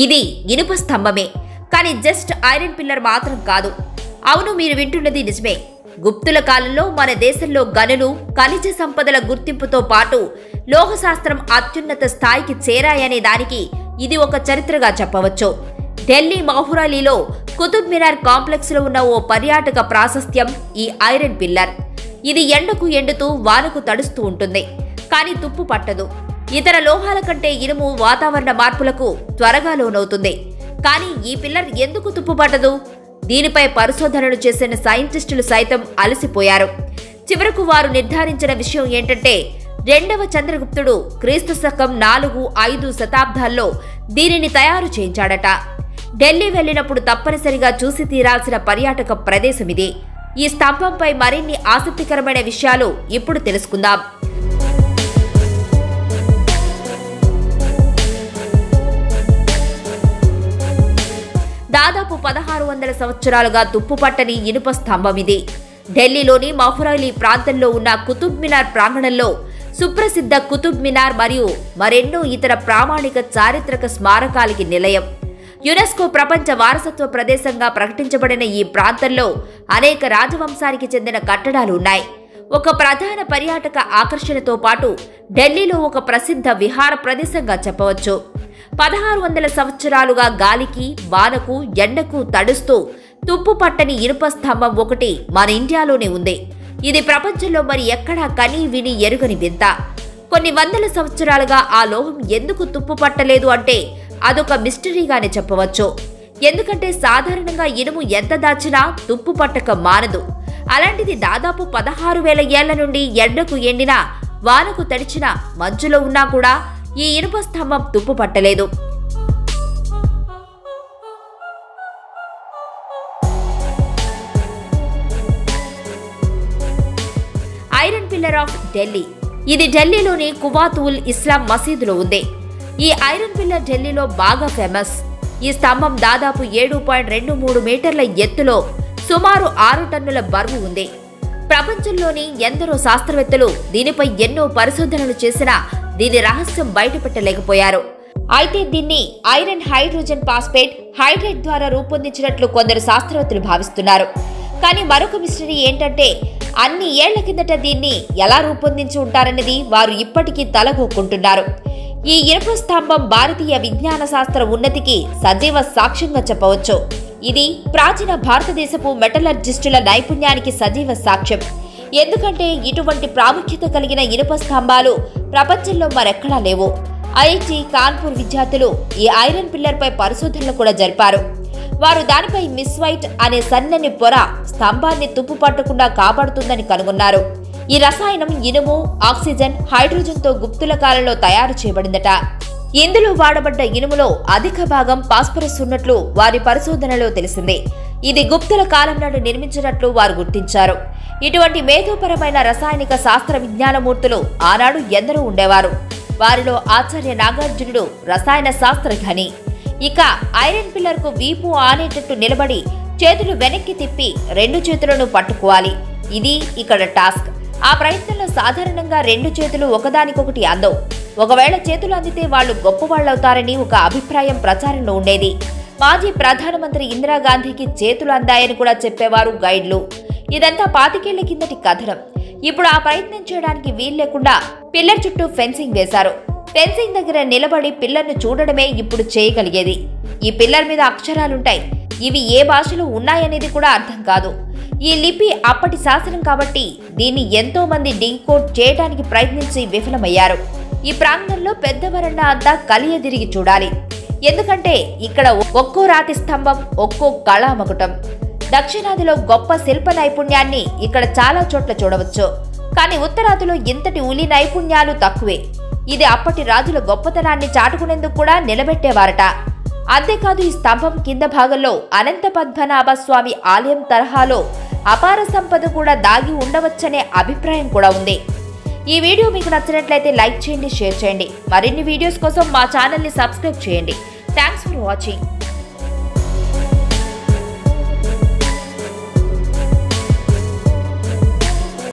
ఇది ఇనుప స్తంభమే, కానీ జస్ట్ ఐరన్ పిల్లర్ మాత్రం కాదు. అవును, మీరు వింటున్నది నిజమే. గుప్తుల కాలంలో మన దేశంలో గనులు, ఖనిజ సంపదల గుర్తింపుతో పాటు లోహశాస్త్రం అత్యున్నత స్థాయికి చేరాయనే దానికి ఇది ఒక చరిత్రగా చెప్పవచ్చు. ఢిల్లీ మహురాలీలో కుతుబ్ మినార్ కాంప్లెక్స్ లో ఉన్న ఓ పర్యాటక ప్రాశస్త్యం ఈ ఐరన్ పిల్లర్. ఇది ఎండకు ఎండుతూ వానకు తడుస్తూ ఉంటుంది, కానీ తుప్పు పట్టదు. ఇతర లోహాల కంటే ఇనుము వాతావరణ మార్పులకు త్వరగా లోనవుతుంది. కానీ ఈ పిల్లర్ ఎందుకు తుప్పు పట్టదు? దీనిపై పరిశోధనలు చేసిన సైంటిస్టులు సైతం అలసిపోయారు. చివరకు వారు నిర్ధారించిన విషయం ఏంటంటే, 2వ చంద్రగుప్తుడు క్రీస్తు శకం 4-5 శతాబ్దాల్లో దీనిని తయారు చేయించాడట. ఢిల్లీ వెళ్లినప్పుడు తప్పనిసరిగా చూసి తీరాల్సిన పర్యాటక ప్రదేశం ఇది. ఈ స్తంభంపై మరిన్ని ఆసక్తికరమైన విషయాలు ఇప్పుడు తెలుసుకుందాం. దాదాపు 1600 సంవత్సరాలుగా తుప్పుపట్టని ఇనుప స్తంభం ఇది. ఢిల్లీలోని మహురాలీ ప్రాంతంలో ఉన్న కుతుబ్ మినార్ ప్రాంగణంలో సుప్రసిద్ధ కుతుబ్ మినార్ మరియు మరెన్నో ఇతర ప్రామాణిక చారిత్రక స్మారకాలకి నిలయం. యునెస్కో ప్రపంచ వారసత్వ ప్రదేశంగా ప్రకటించబడిన ఈ ప్రాంతంలో అనేక రాజవంశానికి చెందిన కట్టడాలు ఉన్నాయి. ఒక ప్రధాన పర్యాటక ఆకర్షణతో పాటు ఢిల్లీలో ఒక ప్రసిద్ధ విహార ప్రదేశంగా చెప్పవచ్చు. 1600 సంవత్సరాలుగా గాలికి, వానకు, ఎండకు తడుస్తూ తుప్పు పట్టని ఇనుప స్తంభం ఒకటి మన ఇండియాలోనే ఉంది. ఇది ప్రపంచంలో మరి ఎక్కడా కనీ విని ఎరుగని వింత. కొన్ని వందల సంవత్సరాలుగా ఆ లోహం ఎందుకు తుప్పు పట్టలేదు అంటే అదొక మిస్టరీగానే చెప్పవచ్చు. ఎందుకంటే సాధారణంగా ఇనుము ఎంత దాచినా తుప్పు పట్టక మానదు. అలాంటిది దాదాపు 16,000 ఏళ్ల నుండి ఎండకు ఎండినా, వానకు తడిచినా, మంచులో ఉన్నా కూడా ఈ ఇనుప స్తంభం తుప్పు పట్టలేదు. Iron pillar of Delhi. ఇది ఢిల్లీలోని కువాతుల్ ఇస్లాం మసీదులో ఉంది. ఈ ఐరన్ పిల్లర్ ఢిల్లీలో బాగా ఫేమస్. ఈ స్తంభం దాదాపు 7.23 మీటర్ల ఎత్తులో సుమారు 6 టన్నుల బరువు ఉంది. ప్రపంచంలోని ఎందరో శాస్త్రవేత్తలు దీనిపై ఎన్నో పరిశోధనలు చేసినా దీని రహస్యం బయటపెట్టలేకపోయారు. అయితే దీన్ని ఐరన్ హైడ్రోజన్ ఫాస్ఫేట్ హైడ్రేట్ ద్వారా రూపొందించినట్లు కొందరు శాస్త్రవేత్తలు భావిస్తున్నారు. కానీ మరొక మిస్టరీ ఏంటంటే, అన్ని ఏళ్ల కిందట దీన్ని ఎలా రూపొందించి ఉంటారనేది వారు ఇప్పటికీ తలగొక్కుంటున్నారు. ఈ ఇనుప స్తంభం భారతీయ విజ్ఞాన శాస్త్ర ఉన్నతికి సజీవ సాక్ష్యంగా చెప్పవచ్చు. ఇది ప్రాచీన భారతదేశపు మెటలర్జిస్టుల నైపుణ్యానికి సజీవ సాక్ష్యం. ఎందుకంటే ఇటువంటి ప్రాముఖ్యత కలిగిన ఇనుప స్తంభాలు ప్రపంచంలో మరెక్కడా లేవు. ఐఐటి కాన్పూర్ విద్యార్థులు ఈ ఐరన్ పిల్లర్పై పరిశోధనలు కూడా జరిపారు. వారు దానిపై మిస్వైట్ అనే సన్నని పొర స్తంభాన్ని తుప్పు పట్టకుండా కాపాడుతుందని కనుగొన్నారు. ఈ రసాయనం ఇనుము, ఆక్సిజన్, హైడ్రోజన్తో గుప్తుల కాలంలో తయారు చేయబడిందట. ఇందులో వాడబడ్డ ఇనుములో అధిక భాగం ఫాస్ఫరస్ ఉన్నట్లు వారి పరిశోధనలో తెలిసింది. ఇది గుప్తుల కాలం నాడు నిర్మించినట్లు వారు గుర్తించారు. ఇటువంటి మేధోపరమైన రసాయనిక శాస్త్ర విజ్ఞానమూర్తులు ఆనాడు ఎందరో ఉండేవారు. వారిలో ఆచార్య నాగార్జునుడు రసాయన శాస్త్ర ఘని. ఇక ఐరన్ పిల్లర్ కు వీపు ఆనేటట్టు నిలబడి చేతులు వెనక్కి తిప్పి 2 చేతులను పట్టుకోవాలి. ఇది ఇక్కడ టాస్క్. ఆ ప్రయత్నంలో సాధారణంగా 2 చేతులు ఒకదానికొకటి అందవు. ఒకవేళ చేతులు అందితే వాళ్లు గొప్పవాళ్లవుతారని ఒక అభిప్రాయం ప్రచారంలో ఉండేది. మాజీ ప్రధానమంత్రి ఇందిరాగాంధీకి చేతులు అందాయని కూడా చెప్పేవారు గైడ్లు. ఇదంతా 25 ఏళ్ల కిందటి కథనం. ఇప్పుడు ఆ ప్రయత్నం చేయడానికి వీలు లేకుండా పిల్లర్ చుట్టూ ఫెన్సింగ్ వేశారు. ఫెన్సింగ్ దగ్గర నిలబడి పిల్లర్ను చూడడమే ఇప్పుడు చేయగలిగేది. ఈ పిల్లర్ మీద అక్షరాలుంటాయి. ఇవి ఏ భాషలో ఉన్నాయనేది కూడా అర్థం కాదు. ఈ లిపి అప్పటి శాసనం కాబట్టి దీన్ని ఎంతో మంది డీకోడ్ చేయడానికి ప్రయత్నించి విఫలమయ్యారు. ఈ ప్రాంగణంలో పెద్ద వరండా అంతా కలియదిరిగి చూడాలి. ఎందుకంటే ఇక్కడ ఒక్కో రాతి స్తంభం, ఒక్కో కళామకుటం. దక్షిణాదిలో గొప్ప శిల్ప నైపుణ్యాన్ని ఇక్కడ చాలా చోట్ల చూడవచ్చు. కానీ ఉత్తరాదిలో ఇంతటి ఉలి నైపుణ్యాలు తక్కువే. ఇది అప్పటి రాజుల గొప్పతనాన్ని చాటుకునేందుకు కూడా నిలబెట్టేవారట. అంతేకాదు ఈ స్తంభం కింద భాగంలో అనంత పద్మనాభ స్వామి ఆలయం తరహాలో అపార సంపద కూడా దాగి ఉండవచ్చనే అభిప్రాయం కూడా ఉంది. ఈ వీడియో మీకు నచ్చినట్లయితే లైక్ చేయండి, షేర్ చేయండి. మరిన్ని వీడియోస్ కోసం మా ఛానల్ని సబ్స్క్రైబ్ చేయండి. Thanks for watching.